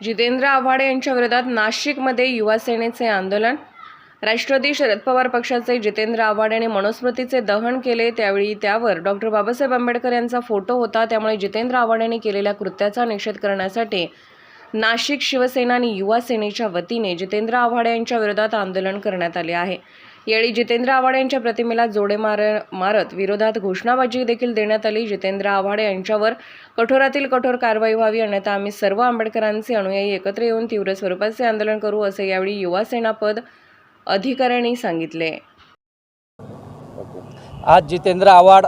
जितेंद्र आव्हाड यांच्या विरोधात नाशिकमध्ये युवा सेनेचे आंदोलन। राष्ट्रवादी शरद पवार पक्षाचे जितेंद्र आव्हाड यांनी मनुस्मृतीचे दहन केले। त्यावेळी त्यावर डॉक्टर बाबासाहेब आंबेडकर यांचा फोटो होता। त्यामुळे जितेंद्र आव्हाड यांनी केलेल्या कृत्याचा निषेध करण्यासाठी नाशिक शिवसेना आणि युवा सेनेच्या वतीने जितेंद्र आव्हाड यांच्या विरोधात आंदोलन करण्यात आले आहे। यावेळी जितेंद्र आव्हाड यांच्या प्रतिमेला जोडे मारत विरोधात घोषणाबाजी देखील देण्यात आली। जितेंद्र आव्हाड यांच्यावर कठोरातील कठोर कारवाई व्हावी, अन्यथा आम्ही सर्व आंबेडकरांचे अनुयायी एकत्र येऊन तीव्र स्वरूपाचे आंदोलन करू, असे यावेळी युवा सेना पद अधिकाऱ्यांनी सांगितले। आज जितेंद्र आव्हाड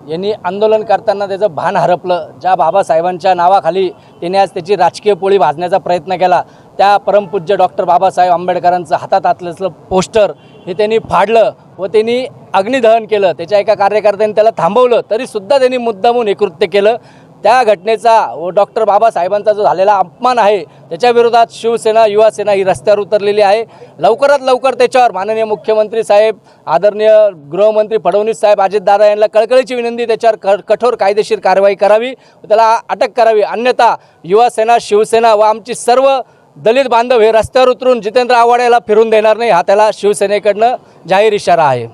यांनी आंदोलन करताना त्याचं भान हरपलं। ज्या बाबासाहेबांच्या नावाखाली त्याने आज त्याची राजकीय पोळी भाजण्याचा प्रयत्न केला, त्या परमपूज्य डॉक्टर बाबासाहेब आंबेडकरांचं हातात असलेलं पोस्टर हे त्यांनी फाडलं व त्यांनी अग्निदहन केलं। त्याच्या एका कार्यकर्त्यांनी त्याला थांबवलं, तरीसुद्धा त्यांनी मुद्दामून हे कृत्य केलं। त्या घटनेचा व डॉक्टर बाबासाहेबांचा जो झालेला अपमान आहे त्याच्या विरोधात शिवसेना युवा सेना ही रस्त्यावर उतरलेली आहे। लवकरात लवकर त्याच्यावर माननीय मुख्यमंत्री साहेब, आदरणीय गृहमंत्री फडणवीस साहेब, अजितदादा यांना कळकळीची विनंती, त्याच्यावर कठोर कायदेशीर कारवाई करावी, त्याला अटक करावी, अन्यथा युवा सेना, शिवसेना व आमची सर्व दलित बांधव हे रस्त्यावर उतरून जितेंद्र आव्हाड याला फिरून देणार नाही, हा त्याला शिवसेनेकडनं जाहीर इशारा आहे।